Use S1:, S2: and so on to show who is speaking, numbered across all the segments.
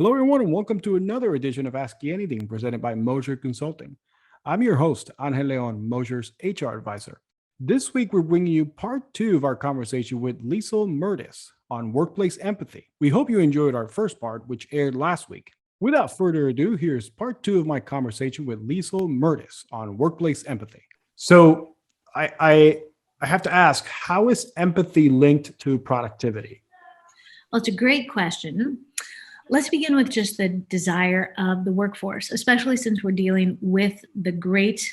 S1: Hello, everyone, and welcome to another edition of Ask You Anything presented by Mosier Consulting. I'm your host, Angel Leon, Mosier's HR advisor. This week, we're bringing you part two of our conversation with Liesel Mertes on workplace empathy. We hope you enjoyed our first part, which aired last week. Without further ado, here's part two of my conversation with Liesel Mertes on workplace empathy. So I have to ask, how is empathy linked to productivity?
S2: Well, it's a great question. Let's begin with just the desire of the workforce, especially since we're dealing with the great,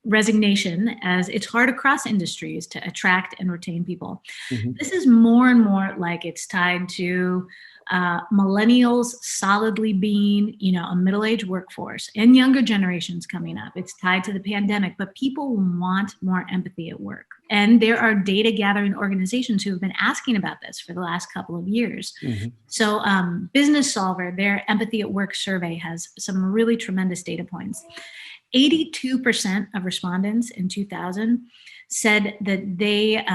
S2: resignation, as it's hard across industries to attract and retain people.
S1: Mhm.
S2: This is more and more like it's tied to millennials solidly being, a middle-aged workforce and younger generations coming up. It's tied to the pandemic, but people want more empathy at work. And there are data gathering organizations who have been asking about this for the last couple of years.
S1: Mhm.
S2: So Business Solver, their empathy at work survey has some really tremendous data points. 82% of respondents in 2000 said that they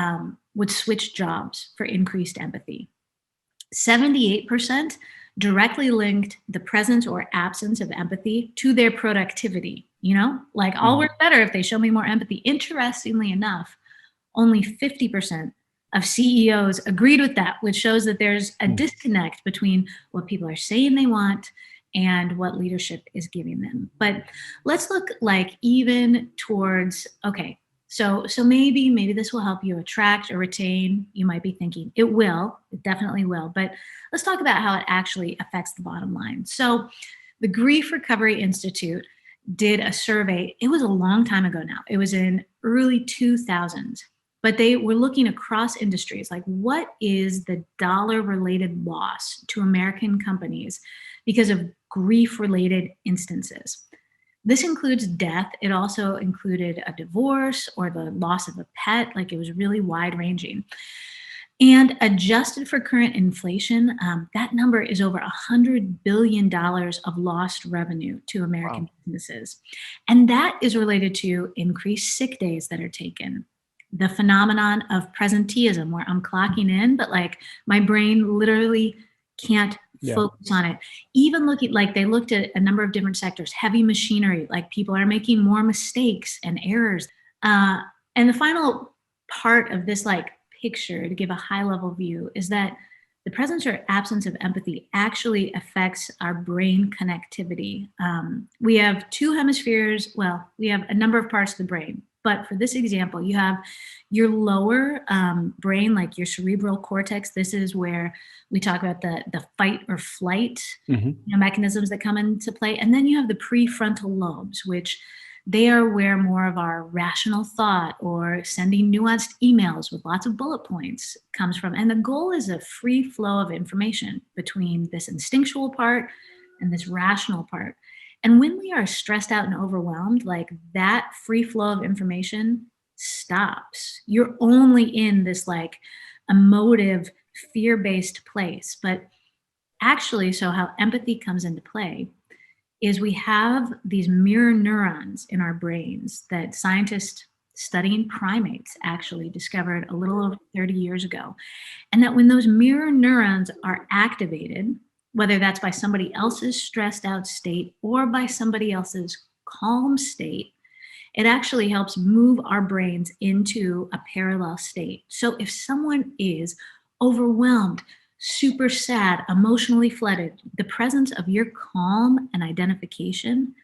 S2: would switch jobs for increased empathy. 78% directly linked the presence or absence of empathy to their productivity. Like I'll
S1: Mhm.
S2: work better if they show me more empathy. Interestingly enough, only 50% of CEOs agreed with that, which shows that there's a
S1: Mhm.
S2: disconnect between what people are saying they want and what leadership is giving them. But let's look like even towards, okay, so maybe this will help you attract or retain. You might be thinking it will, it definitely will. But let's talk about how it actually affects the bottom line. So the Grief Recovery Institute did a survey. It was a long time ago now. It was in early 2000s, but they were looking across industries, like what is the dollar related loss to American companies because of grief related instances. This includes death. It also included a divorce or the loss of a pet. Like it was really wide ranging. And adjusted for current inflation, that number is over $100 billion of lost revenue to American
S1: Wow.
S2: businesses. And that is related to increased sick days that are taken, the phenomenon of presenteeism, where I'm clocking in, but like my brain literally can't
S1: Yeah.
S2: focus on it. Even looking, like they looked at a number of different sectors, heavy machinery, like people are making more mistakes and errors. Uh, and the final part of this, like, picture to give a high level view is that the presence or absence of empathy actually affects our brain connectivity. We have two hemispheres. Well, we have a number of parts of the brain. But for this example, you have your lower brain, like your cerebral cortex. This is where we talk about the fight or flight
S1: Mhm.
S2: mechanisms that come into play. And then you have the prefrontal lobes, which they are where more of our rational thought or sending nuanced emails with lots of bullet points comes from. And the goal is a free flow of information between this instinctual part and this rational part. And when we are stressed out and overwhelmed, like that free flow of information stops. You're only in this like emotive, fear based place. But actually, so how empathy comes into play is we have these mirror neurons in our brains that scientists studying primates actually discovered a little over 30 years ago. And that when those mirror neurons are activated, whether that's by somebody else's stressed out state or by somebody else's calm state, it actually helps move our brains into a parallel state. So if someone is overwhelmed, super sad, emotionally flooded, the presence of your calm and identification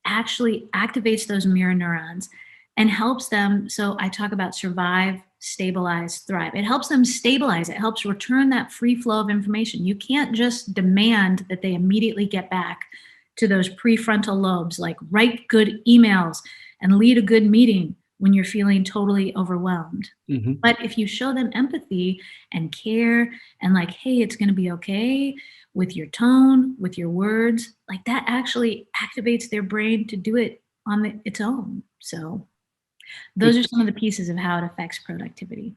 S2: actually activates those mirror neurons and helps them. So I talk about survive, stabilize, thrive. It helps them stabilize. It helps return that free flow of information. You can't just demand that they immediately get back to those prefrontal lobes, like write good emails and lead a good meeting when you're feeling totally overwhelmed.
S1: Mhm.
S2: But if you show them empathy and care and like, hey, it's going to be okay with your tone, with your words, like that actually activates their brain to do it on its own. So those
S1: It,
S2: are some of the pieces of how it affects productivity.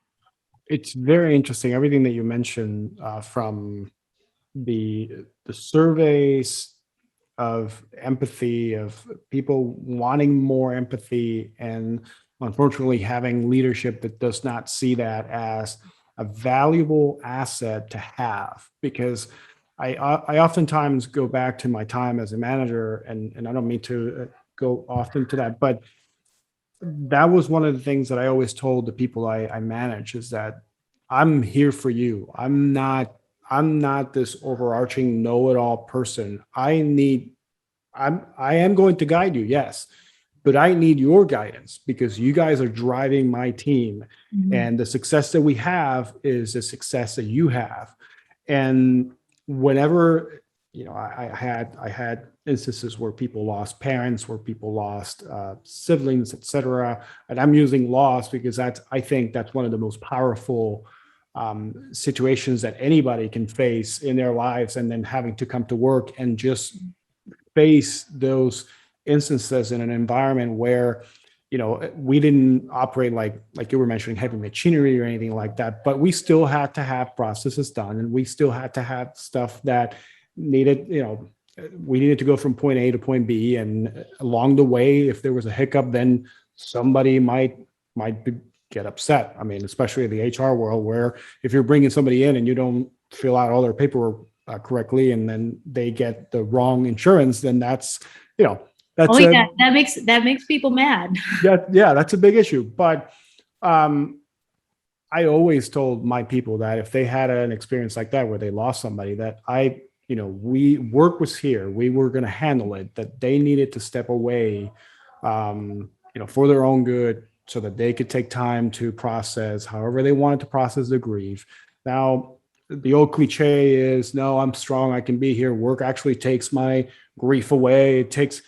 S1: it's very interesting. Everything that you mentioned from the surveys of empathy, of people wanting more empathy, and unfortunately having leadership that does not see that as a valuable asset to have. Because I oftentimes go back to my time as a manager, and I don't mean to go often to that, but that was one of the things that I always told the people I manage is that I'm here for you. I'm not this overarching know-it-all person. I am going to guide you, yes, but I need your guidance because you guys are driving my team.
S2: Mhm.
S1: And the success that we have is the success that you have. And whenever, I had instances where people lost parents, where people lost siblings, etc. And I'm using loss because I think that's one of the most powerful situations that anybody can face in their lives, and then having to come to work and just face those instances in an environment where we didn't operate like you were mentioning heavy machinery or anything like that, but we still had to have processes done, and we still had to have stuff that needed, we needed to go from point A to point B, and along the way, if there was a hiccup, then somebody might get upset. I mean, especially in the HR world, where if you're bringing somebody in and you don't fill out all their paperwork correctly, and then they get the wrong insurance, then that's you know
S2: Oh
S1: that's
S2: yeah,
S1: a
S2: that makes people mad.
S1: that's a big issue. But um, I always told my people that if they had an experience like that where they lost somebody, that we work was here, we were going to handle it, that they needed to step away, for their own good, so that they could take time to process however they wanted to process the grief. Now, the old cliche is, no, I'm strong, I can be here. Work actually takes my grief away. It takes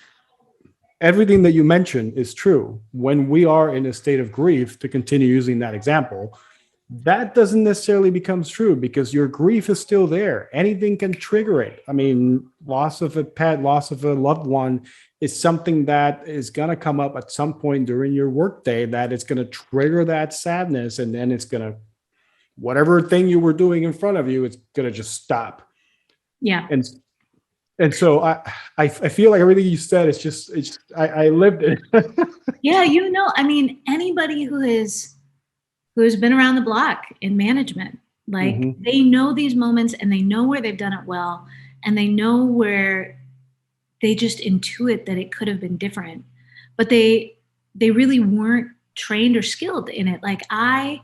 S1: everything that you mentioned is true. When we are in a state of grief, to continue using that example, that doesn't necessarily become true because your grief is still there. Anything can trigger it. I mean, loss of a pet, loss of a loved one is something that is going to come up at some point during your workday, that it's going to trigger that sadness. And then it's going to, whatever thing you were doing in front of you, it's going to just stop.
S2: Yeah.
S1: And so I feel like everything you said is I lived it.
S2: Yeah, I mean, anybody who's been around the block in management, like
S1: Hmm.
S2: they know these moments and they know where they've done it well, and they know where they just intuit that it could have been different, but they really weren't trained or skilled in it. Like I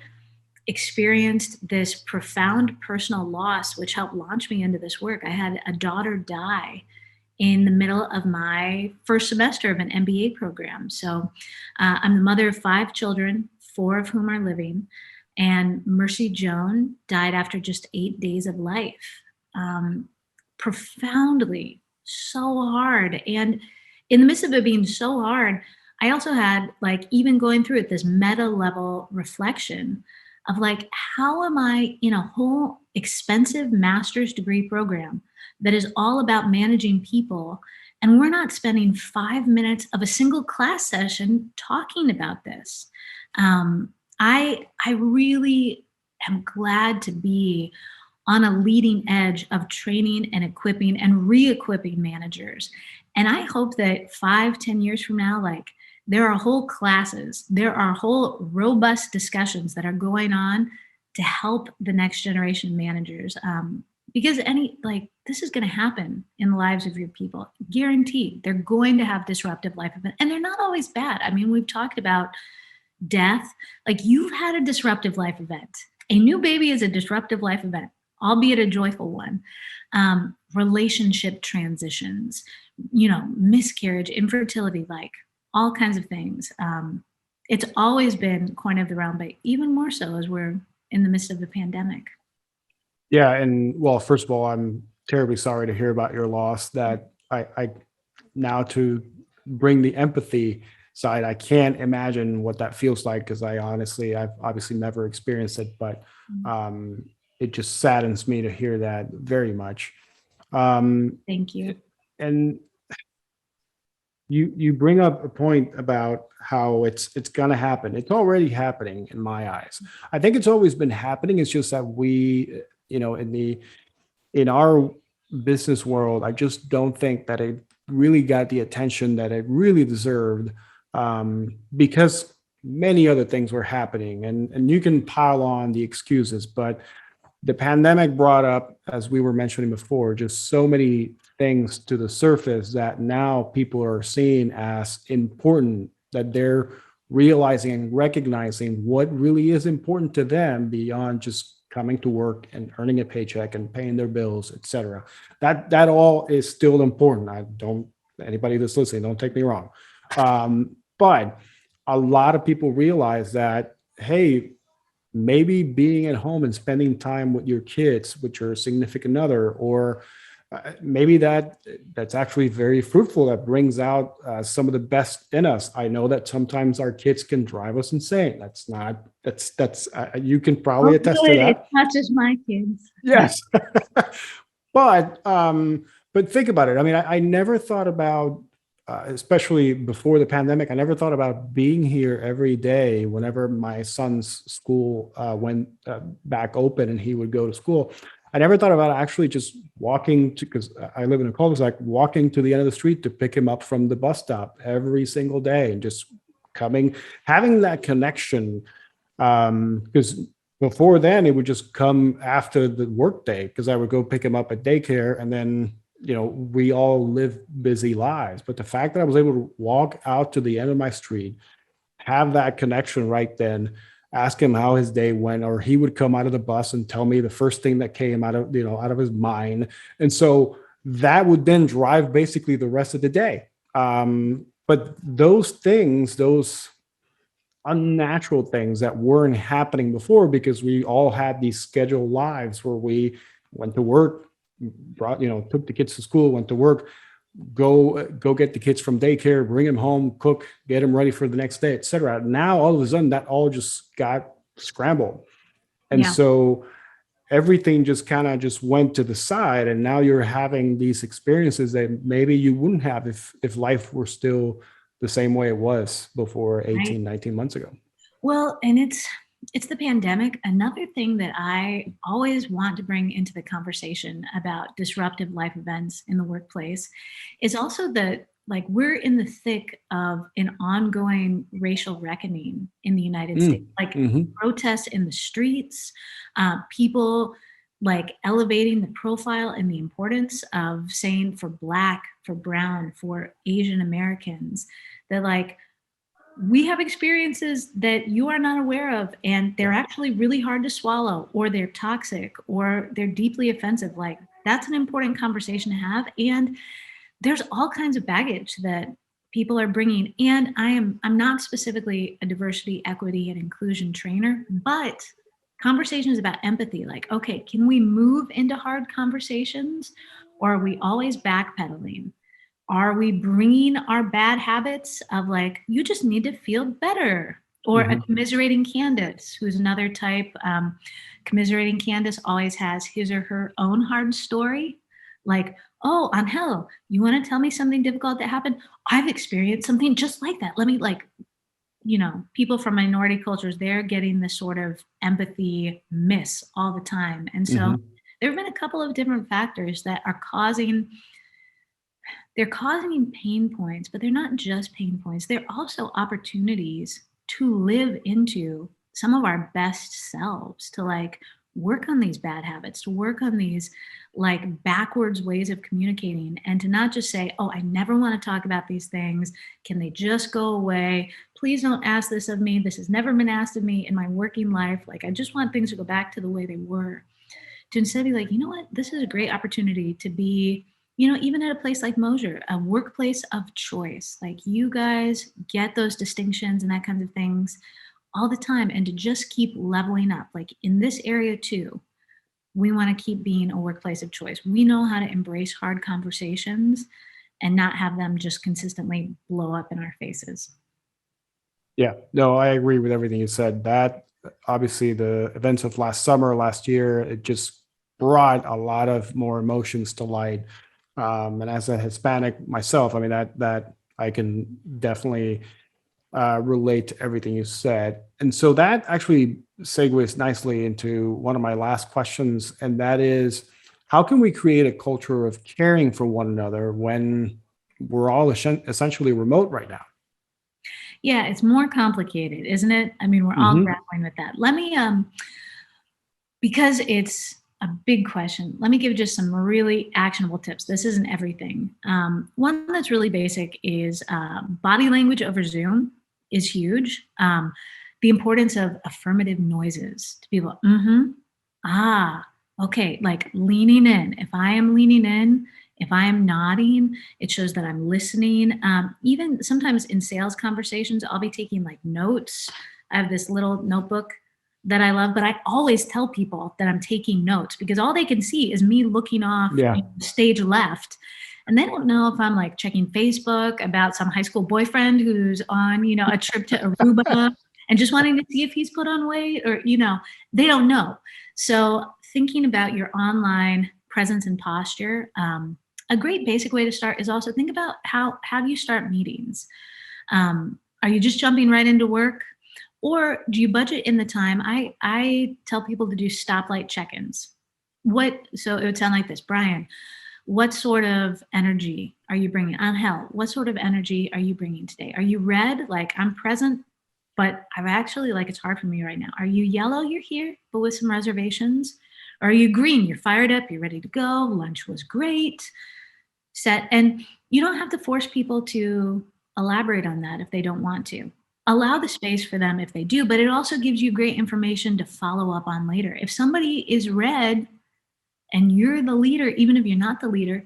S2: experienced this profound personal loss, which helped launch me into this work. I had a daughter die in the middle of my first semester of an MBA program. So I'm the mother of 5 children, 4 of whom are living. And Mercy Joan died after just 8 days of life. Um, Profoundly, so hard. And in the midst of it being so hard, I also had, like, even going through it, this meta level reflection of like, how am I in a whole expensive master's degree program that is all about managing people, and we're not spending 5 minutes of a single class session talking about this? I really am glad to be on a leading edge of training and equipping and re-equipping managers. And I hope that 5-10 years from now, like, there are whole classes, there are whole robust discussions that are going on to help the next generation managers. Because this is going to happen in the lives of your people, guaranteed. They're going to have disruptive life events, and they're not always bad. I mean, we've talked about death. Like, you've had a disruptive life event. A new baby is a disruptive life event, albeit a joyful one. Relationship transitions, miscarriage, infertility, like all kinds of things. It's always been coin of the realm, but even more so as we're in the midst of the pandemic.
S1: Yeah, and well, first of all, I'm terribly sorry to hear about your loss. That I now, to bring the empathy side, I can't imagine what that feels like, because I've obviously never experienced it, but it just saddens me to hear that very much.
S2: Thank you.
S1: And you bring up a point about how it's going to happen. It's already happening in my eyes. I think it's always been happening. It's just that we, in our business world, I just don't think that it really got the attention that it really deserved, because many other things were happening, and you can pile on the excuses, but the pandemic brought up, as we were mentioning before, just so many things to the surface that now people are seeing as important, that they're realizing and recognizing what really is important to them beyond just coming to work and earning a paycheck and paying their bills, etc. That all is still important. I don't, anybody that's listening, don't take me wrong. But a lot of people realize that, hey, maybe being at home and spending time with your kids, with your significant other, or maybe that's actually very fruitful. That brings out some of the best in us. I know that sometimes our kids can drive us insane. That's not, that's you can probably
S2: Oh,
S1: attest to
S2: good. It's
S1: that.
S2: not just my kids.
S1: Yes. But think about it. I mean, I never thought about, especially before the pandemic, I never thought about being here every day whenever my son's school went back open and he would go to school. I never thought about actually just walking to, because I live in a cul-de-sac, walking to the end of the street to pick him up from the bus stop every single day and just coming, having that connection. Because before then it would just come after the workday, because I would go pick him up at daycare, and then we all live busy lives. But the fact that I was able to walk out to the end of my street, have that connection right then, ask him how his day went, or he would come out of the bus and tell me the first thing that came out of out of his mind, and so that would then drive basically the rest of the day. But those things, those unnatural things that weren't happening before, because we all had these scheduled lives where we went to work, brought, took the kids to school, went to work, go get the kids from daycare, bring them home, cook, get them ready for the next day, etc. Now all of a sudden that all just got scrambled, and
S2: Yeah.
S1: so everything just kind of just went to the side, and now you're having these experiences that maybe you wouldn't have if life were still the same way it was before
S2: Right.
S1: 18, 19 months ago.
S2: Well, and it's the pandemic. Another thing that I always want to bring into the conversation about disruptive life events in the workplace is also that, like, we're in the thick of an ongoing racial reckoning in the United States, like
S1: Mm-hmm.
S2: protests in the streets, people like elevating the profile and the importance of saying for Black, for Brown, for Asian Americans, that, like, we have experiences that you are not aware of, and they're
S1: Yeah.
S2: actually really hard to swallow, or they're toxic, or they're deeply offensive. Like, that's an important conversation to have. And there's all kinds of baggage that people are bringing. And I'm not specifically a diversity, equity, and inclusion trainer, but conversations about empathy, like, okay, can we move into hard conversations, or are we always backpedaling? Are we bringing our bad habits of, like, you just need to feel better? Or a
S1: Mm-hmm.
S2: commiserating Candace, who's another type. Commiserating Candace always has his or her own hard story. Like, oh, Angel, you want to tell me something difficult that happened? I've experienced something just like that. Let me, like, people from minority cultures, they're getting this sort of empathy miss all the time. And so
S1: Mm-hmm.
S2: there have been a couple of different factors that are causing pain points, but they're not just pain points. They're also opportunities to live into some of our best selves, to, like, work on these bad habits, to work on these, like, backwards ways of communicating, and to not just say, oh, I never want to talk about these things. Can they just go away? Please don't ask this of me. This has never been asked of me in my working life. Like, I just want things to go back to the way they were. To instead be like, you know what, this is a great opportunity to be, even at a place like Mosier, a workplace of choice. Like, you guys get those distinctions and that kinds of things all the time, and to just keep leveling up. Like, in this area too, we want to keep being a workplace of choice. We know how to embrace hard conversations and not have them just consistently blow up in our faces.
S1: Yeah, no, I agree with everything you said. That obviously the events of last summer, last year, it just brought a lot of more emotions to light. And as a Hispanic myself, I mean that I can definitely relate to everything you said. And so that actually segues nicely into one of my last questions, and that is, how can we create a culture of caring for one another when we're all essentially remote right now?
S2: Yeah, it's more complicated, isn't it? I mean, we're all
S1: Hmm.
S2: grappling with that. Let me Because it's a big question, let me give just some really actionable tips. This isn't everything. One that's really basic is body language over Zoom is huge. The importance of affirmative noises to people. Ah, okay, like leaning in. If I am leaning in, if I am nodding, it shows that I'm listening. Even sometimes in sales conversations, I'll be taking like notes. I have this little notebook that I love, but I always tell people that I'm taking notes because all they can see is me looking off
S1: Yeah.
S2: stage left. And they don't know if I'm like checking Facebook about some high school boyfriend who's on, a trip to Aruba and just wanting to see if he's put on weight or, they don't know. So thinking about your online presence and posture, a great basic way to start is also think about how do you start meetings? Are you just jumping right into work? Or do you budget in the time? I tell people to do stoplight check-ins. So it would sound like this, Brian, what sort of energy are you bringing? Angel, what sort of energy are you bringing today? Are you red? Like I'm present, but I'm actually like, it's hard for me right now. Are you yellow? You're here, but with some reservations. Or are you green? You're fired up. You're ready to go. Lunch was great. Set. And you don't have to force people to elaborate on that if they don't want to. Allow the space for them if they do, but it also gives you great information to follow up on later. If somebody is red and you're the leader, even if you're not the leader,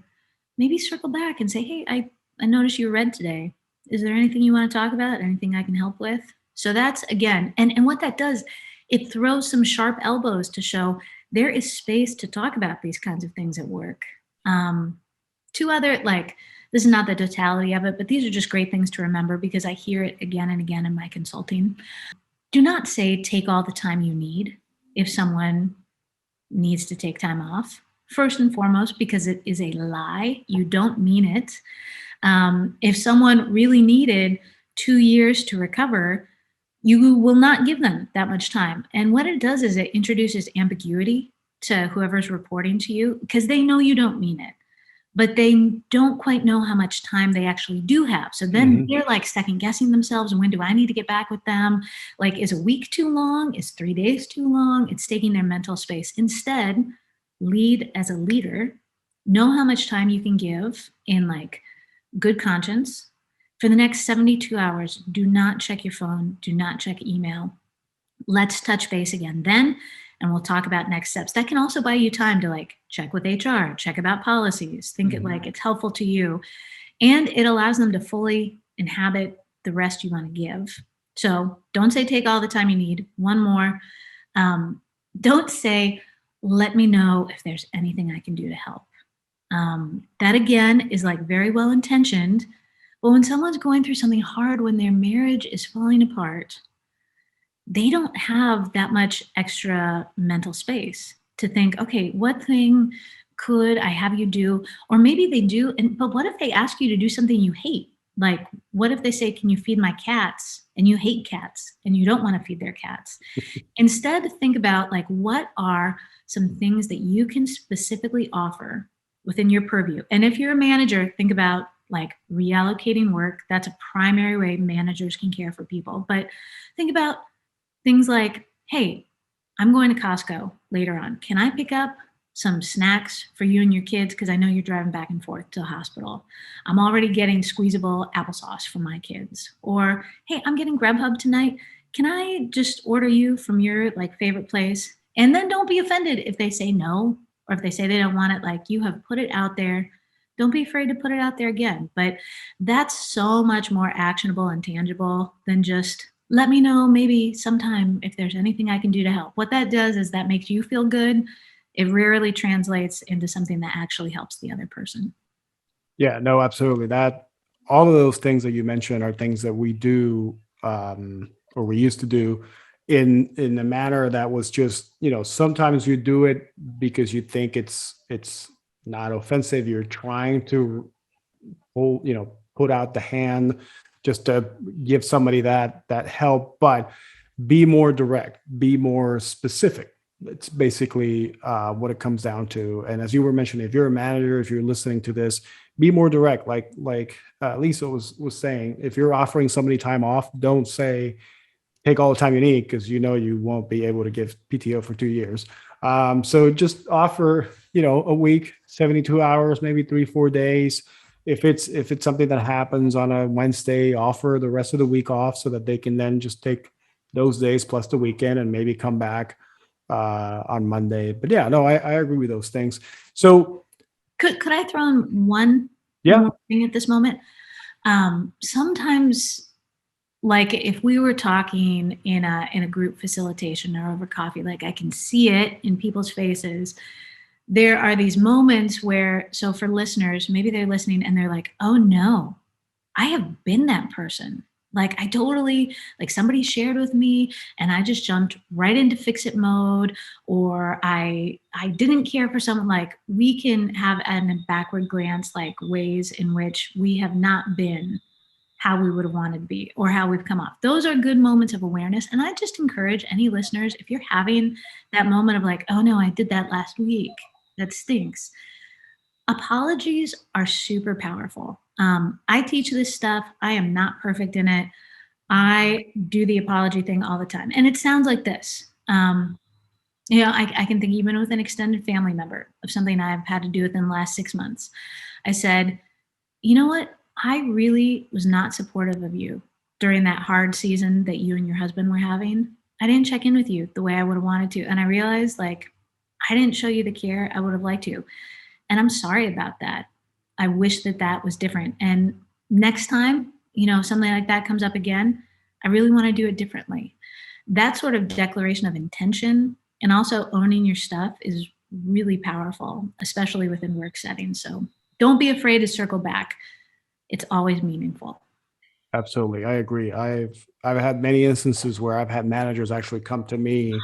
S2: maybe circle back and say, hey, I noticed you read today. Is there anything you want to talk about? Anything I can help with? So that's again, and what that does, it throws some sharp elbows to show there is space to talk about these kinds of things at work. Two other, like, this is not the totality of it, but these are just great things to remember because I hear it again and again in my consulting. Do not say take all the time you need if someone needs to take time off. First and foremost, because it is a lie. You don't mean it. If someone really needed 2 years to recover, you will not give them that much time. And what it does is it introduces ambiguity to whoever's reporting to you because they know you don't mean it, but they don't quite know how much time they actually do have. So then they're like second guessing themselves. When do I need to get back with them? Like, is a week too long? Is 3 days too long? It's taking their mental space. Instead, lead as a leader, know how much time you can give in like good conscience. For the next 72 hours, do not check your phone, do not check email. Let's touch base again then, and we'll talk about next steps. That can also buy you time to like check with HR, check about policies, think it like it's helpful to you. And it allows them to fully inhabit the rest you want to give. So don't say take all the time you need. One more. Don't say, let me know if there's anything I can do to help. That again is like very well intentioned. But when someone's going through something hard, when their marriage is falling apart, they don't have that much extra mental space to think, okay, what thing could I have you do? Or maybe they do, but what if they ask you to do something you hate? Like, what if they say, can you feed my cats? And you hate cats and you don't want to feed their cats. Instead, think about like, what are some things that you can specifically offer within your purview? And if you're a manager, think about like reallocating work. That's a primary way managers can care for people. But think about things like, hey, I'm going to Costco later on. Can I pick up some snacks for you and your kids? Because I know you're driving back and forth to the hospital. I'm already getting squeezable applesauce for my kids. Or, hey, I'm getting Grubhub tonight. Can I just order you from your like favorite place? And then don't be offended if they say no, or if they say they don't want it. Like, you have put it out there. Don't be afraid to put it out there again. But that's so much more actionable and tangible than just let me know maybe sometime if there's anything I can do to help. What that does is that makes you feel good. It rarely translates into something that actually helps the other person.
S1: Yeah, no, absolutely. That all of those things that you mentioned are things that we do or we used to do in a manner that was just, sometimes you do it because you think it's not offensive. You're trying to put out the hand just to give somebody that help, but be more direct, be more specific. It's basically what it comes down to. And as you were mentioning, if you're a manager, if you're listening to this, be more direct. Like Liesel was saying, if you're offering somebody time off, don't say take all the time you need because you know you won't be able to give PTO for 2 years. So just offer, a week, 72 hours, maybe 3, 4 days. If it's something that happens on a Wednesday, offer the rest of the week off so that they can then just take those days plus the weekend and maybe come back on Monday. But yeah, no, I agree with those things. So
S2: Could I throw in one
S1: yeah,
S2: more thing at this moment? Sometimes, like if we were talking in a group facilitation or over coffee, like I can see it in people's faces. There are these moments where, so for listeners, maybe they're listening and they're like, oh no, I have been that person. Like I totally, like somebody shared with me and I just jumped right into fix it mode, or I didn't care for someone. Like we can have a backward glance, like ways in which we have not been how we would have wanted to be or how we've come off. Those are good moments of awareness. And I just encourage any listeners, if you're having that moment of like, oh no, I did that last week, that stinks. Apologies are super powerful. I teach this stuff. I am not perfect in it. I do the apology thing all the time. And it sounds like this. I can think even with an extended family member of something I've had to do within the last 6 months. I said, you know what? I really was not supportive of you during that hard season that you and your husband were having. I didn't check in with you the way I would have wanted to. And I realized like I didn't show you the care I would have liked to. And I'm sorry about that. I wish that that was different. And next time, something like that comes up again, I really want to do it differently. That sort of declaration of intention and also owning your stuff is really powerful, especially within work settings. So don't be afraid to circle back. It's always meaningful.
S1: absolutely. I agree. I've had many instances where I've had managers actually come to me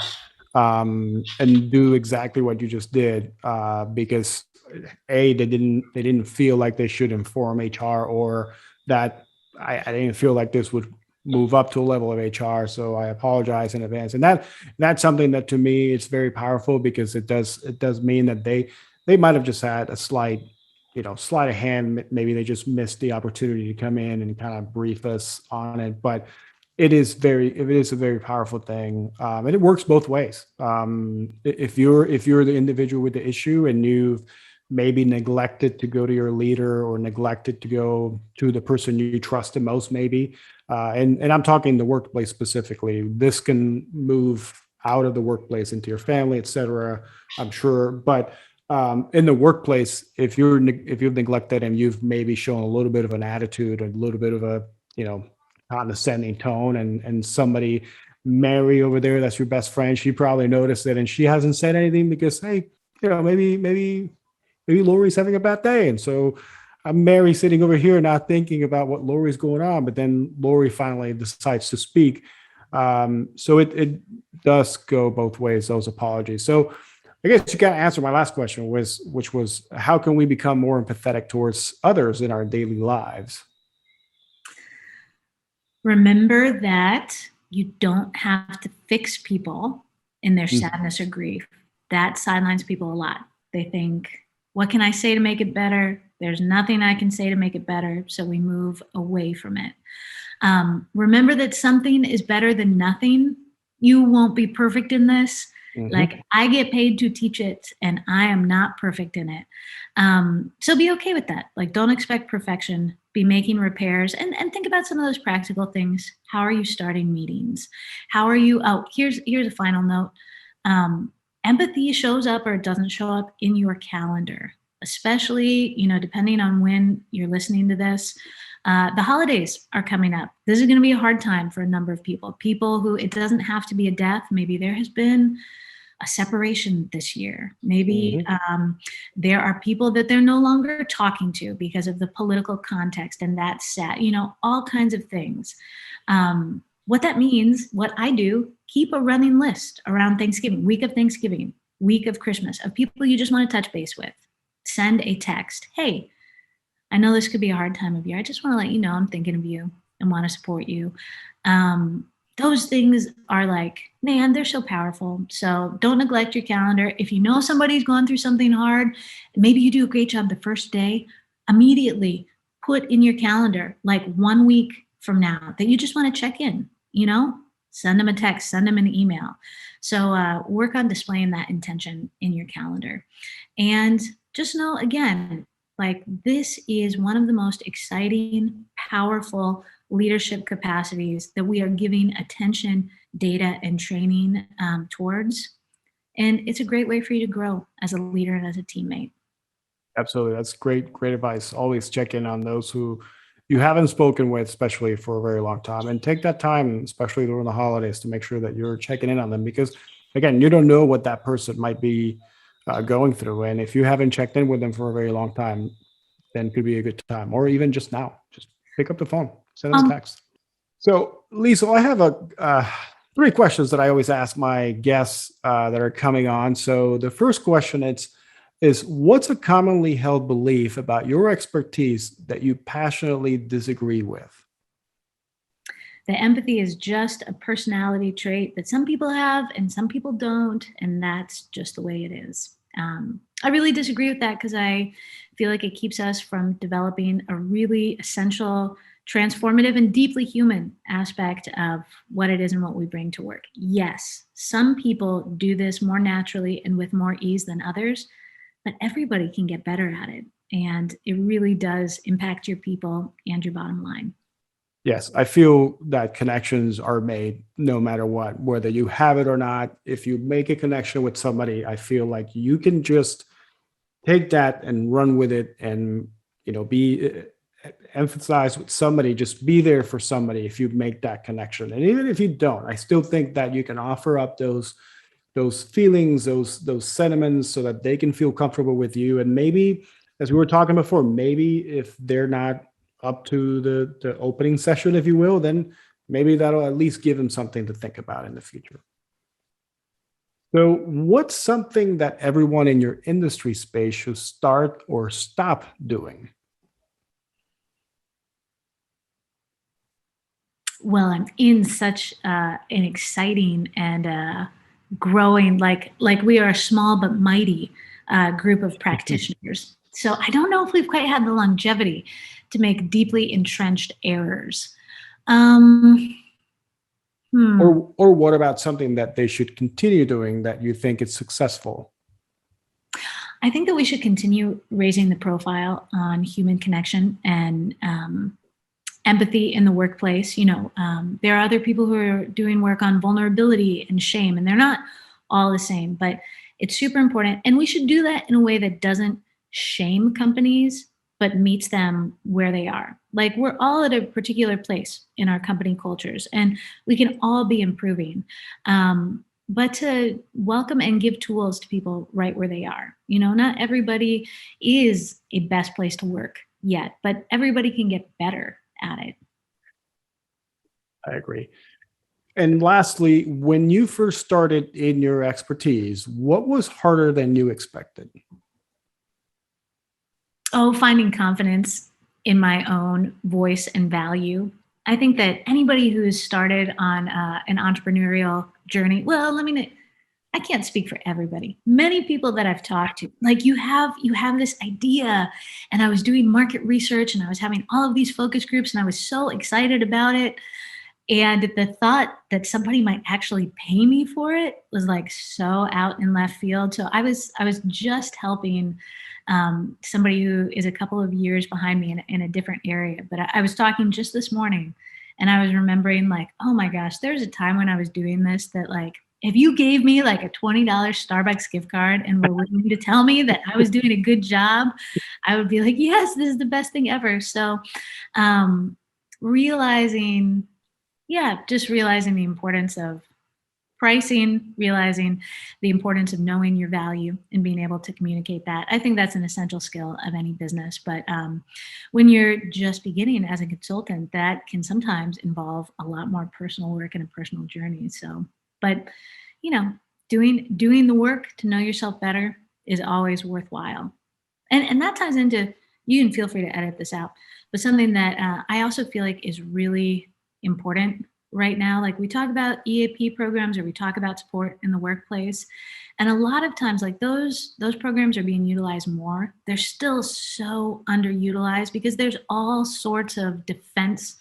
S1: and do exactly what you just did because they didn't feel like they should inform HR or that I didn't feel like this would move up to a level of HR. So I apologize in advance. And that's something that to me it's very powerful because it does mean that they might have just had a sleight of hand. Maybe they just missed the opportunity to come in and kind of brief us on it. But it is a very powerful thing, and it works both ways. If you're the individual with the issue and you've maybe neglected to go to your leader or neglected to go to the person you trust the most, maybe, and I'm talking the workplace specifically. This can move out of the workplace into your family, etc. I'm sure, but in the workplace, if you've neglected and you've maybe shown a little bit of an attitude, a little bit of a you know condescending tone, and somebody, Mary over there, that's your best friend, she probably noticed it and she hasn't said anything because hey, maybe Lori's having a bad day, and so I'm Mary sitting over here not thinking about what Lori's going on, but then Lori finally decides to speak. So it does go both ways, those apologies. So I guess you got to answer my last question, which was how can we become more empathetic towards others in our daily lives?
S2: Remember that you don't have to fix people in their
S1: Mhm.
S2: sadness or grief. That sidelines people a lot. They think, what can I say to make it better? There's nothing I can say to make it better. So we move away from it. Remember that something is better than nothing. You won't be perfect in this.
S1: Mhm.
S2: Like I get paid to teach it and I am not perfect in it. So be okay with that. Like don't expect perfection. Be making repairs and think about some of those practical things. How are you starting meetings? How are you? Oh, here's a final note. Empathy shows up or it doesn't show up in your calendar, especially depending on when you're listening to this. The holidays are coming up. This is going to be a hard time for a number of people who it doesn't have to be a death. Maybe there has been a separation this year. Maybe
S1: Mhm.
S2: there are people that they're no longer talking to because of the political context, and that's sad. All kinds of things. What that means, what I do, keep a running list around Thanksgiving, week of Thanksgiving, week of Christmas, of people you just want to touch base with. Send a text. Hey, I know this could be a hard time of year. I just want to let you know I'm thinking of you and want to support you. Um, those things are like, man, they're so powerful. So don't neglect your calendar. If you know somebody's going through something hard, maybe you do a great job the first day, immediately put in your calendar like 1 week from now that you just want to check in, send them a text, send them an email. So work on displaying that intention in your calendar. And just know, again, like this is one of the most exciting, powerful leadership capacities that we are giving attention, data, and training towards. And it's a great way for you to grow as a leader and as a teammate.
S1: Absolutely. That's great advice. Always check in on those who you haven't spoken with, especially for a very long time. And take that time, especially during the holidays, to make sure that you're checking in on them because, again, you don't know what that person might be going through. And if you haven't checked in with them for a very long time, then it could be a good time. Or even just now, just pick up the phone, send them a
S2: Um,
S1: text. So, Lisa, I have three questions that I always ask my guests that are coming on. So, the first question is what's a commonly held belief about your expertise that you passionately disagree with?
S2: that empathy is just a personality trait that some people have and some people don't, and that's just the way it is. I really disagree with that because I feel like it keeps us from developing a really essential, transformative, and deeply human aspect of what it is and what we bring to work. Yes, some people do this more naturally and with more ease than others, but everybody can get better at it. And it really does impact your people and your bottom line.
S1: Yes, I feel that connections are made no matter what, whether you have it or not. If you make a connection with somebody, I feel like you can just take that and run with it and be emphasize with somebody, just be there for somebody if you make that connection. And even if you don't, I still think that you can offer up those feelings, those sentiments, so that they can feel comfortable with you. And maybe, as we were talking before, maybe if they're not up to the opening session, if you will, then maybe that'll at least give them something to think about in the future. So, what's something that everyone in your industry space should start or stop doing?
S2: Well, I'm in such an exciting and growing, like we are a small but mighty group of practitioners. So I don't know if we've quite had the longevity to make deeply entrenched errors. Um, hmm.
S1: Or what about something that they should continue doing that you think is successful?
S2: I think that we should continue raising the profile on human connection and empathy in the workplace. There are other people who are doing work on vulnerability and shame, and they're not all the same, but it's super important. And we should do that in a way that doesn't shame companies, but meets them where they are. Like we're all at a particular place in our company cultures, and we can all be improving. But to welcome and give tools to people right where they are. Not everybody is a best place to work yet, but everybody can get better at it.
S1: I agree. And lastly, when you first started in your expertise, what was harder than you expected?
S2: Oh, finding confidence in my own voice and value. I think that anybody who's started on an entrepreneurial journey, well, I can't speak for everybody. Many people that I've talked to, like you have this idea, and I was doing market research and I was having all of these focus groups and I was so excited about it. And the thought that somebody might actually pay me for it was like so out in left field. So I was just helping somebody who is a couple of years behind me in a different area. But I was talking just this morning, and I was remembering like, oh my gosh, there's a time when I was doing this that like if you gave me like a $20 Starbucks gift card and were willing to tell me that I was doing a good job, I would be like, yes, this is the best thing ever. So um, realizing yeah, just realizing the importance of pricing, realizing the importance of knowing your value and being able to communicate that. I think that's an essential skill of any business. But when you're just beginning as a consultant, that can sometimes involve a lot more personal work and a personal journey. So, but you know, doing the work to know yourself better is always worthwhile. And that ties into, you can feel free to edit this out, but something that I also feel like is really important right now. Like we talk about EAP programs or we talk about support in the workplace. And a lot of times like those programs are being utilized more. They're still so underutilized because there's all sorts of defense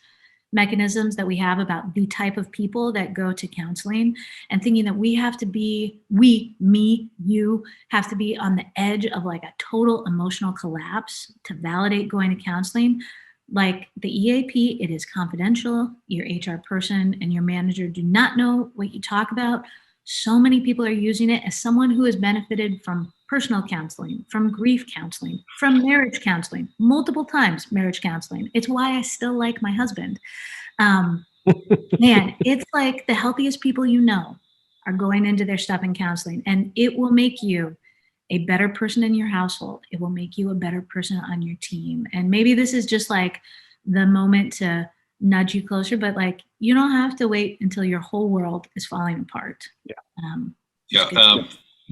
S2: mechanisms that we have about the type of people that go to counseling, and thinking that we have to be, you have to be on the edge of like a total emotional collapse to validate going to counseling. Like the EAP, it is confidential. Your HR person and your manager do not know what you talk about. So many people are using it. As someone who has benefited from personal counseling, from grief counseling, from marriage counseling, multiple times marriage counseling. It's why I still like my husband. Man, it's like the healthiest people you know are going into their stuff in counseling, and it will make you a better person in your household. It will make you a better person on your team. And maybe this is just like the moment to nudge you closer, but like, you don't have to wait until your whole world is falling apart.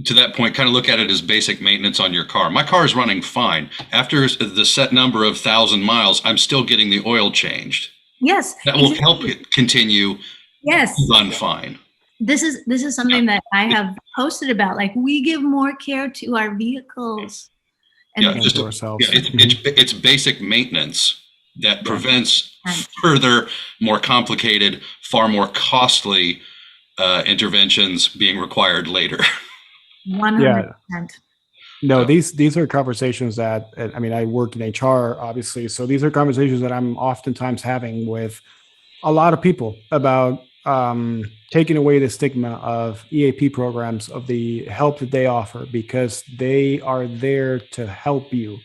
S3: To that point, kind of look at it as basic maintenance on your car. My car is running fine. After the set number of 1,000 miles, I'm still getting the oil changed.
S2: Yes.
S3: That will help it continue to run fine.
S2: This is something that I have posted about. Like, we give more care to our vehicles. And
S1: to ourselves.
S3: It's basic maintenance that prevents further, more complicated, far more costly interventions being required later.
S2: 100%.
S1: No, these are conversations that, I mean, I work in HR, obviously. So these are conversations that I'm oftentimes having with a lot of people about taking away the stigma of EAP programs, of the help that they offer, because they are there to help you.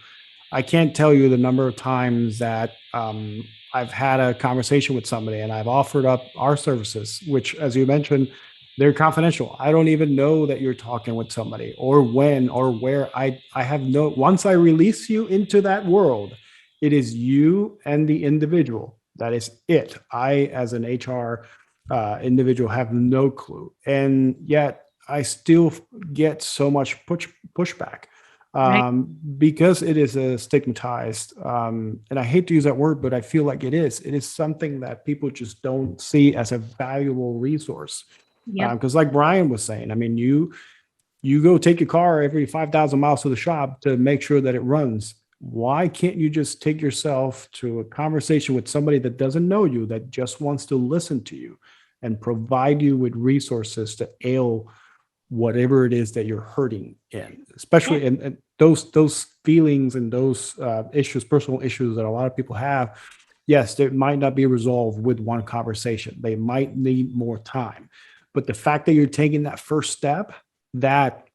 S1: I can't tell you the number of times that I've had a conversation with somebody and I've offered up our services, which, as you mentioned, they're confidential. I don't even know that you're talking with somebody or when or where. I have no, once I release you into that world, it is you and the individual. That is it. I, as an HR individual, have no clue. And yet I still get so much pushback because it is a stigmatized, and I hate to use that word, but I feel like it is something that people just don't see as a valuable resource. Because like Brian was saying, I mean, you go take your car every 5,000 miles to the shop to make sure that it runs. Why can't you just take yourself to a conversation with somebody that doesn't know you, that just wants to listen to you and provide you with resources to ail whatever it is that you're hurting in, especially in those feelings and those issues, personal issues that a lot of people have. Yes, they might not be resolved with one conversation. They might need more time. But the fact that you're taking that first step, that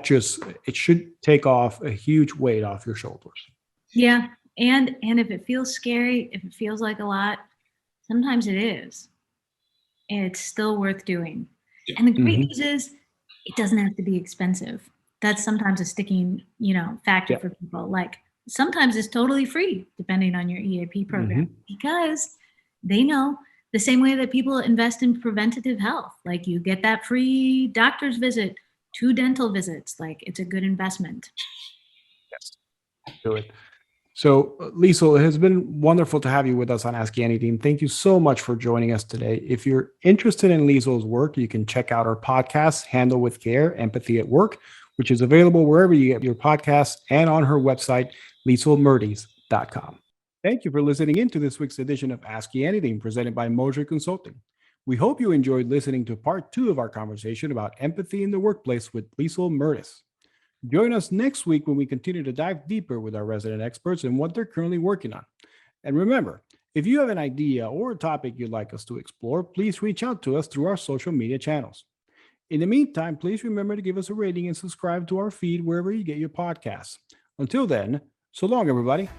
S1: just, it should take off a huge weight off your shoulders.
S2: Yeah. And if it feels scary, if it feels like a lot, sometimes it is. And it's still worth doing. And the great news is it doesn't have to be expensive. That's sometimes a sticking, factor for people. Like, sometimes it's totally free, depending on your EAP program, because they know the same way that people invest in preventative health. Like, you get that free doctor's visit, 2 dental visits. Like, it's a good investment.
S1: Yes, do it. So, Liesel, it has been wonderful to have you with us on Ask Anything. Thank you so much for joining us today. If you're interested in Liesel's work, you can check out our podcast, Handle with Care, Empathy at Work, which is available wherever you get your podcasts and on her website, lieselmertes.com. Thank you for listening in to this week's edition of Ask Anything, presented by Mosier Consulting. We hope you enjoyed listening to part 2 of our conversation about empathy in the workplace with Liesel Mertes. Join us next week when we continue to dive deeper with our resident experts and what they're currently working on. And remember, if you have an idea or a topic you'd like us to explore, please reach out to us through our social media channels. In the meantime, please remember to give us a rating and subscribe to our feed wherever you get your podcasts. Until then, so long, everybody.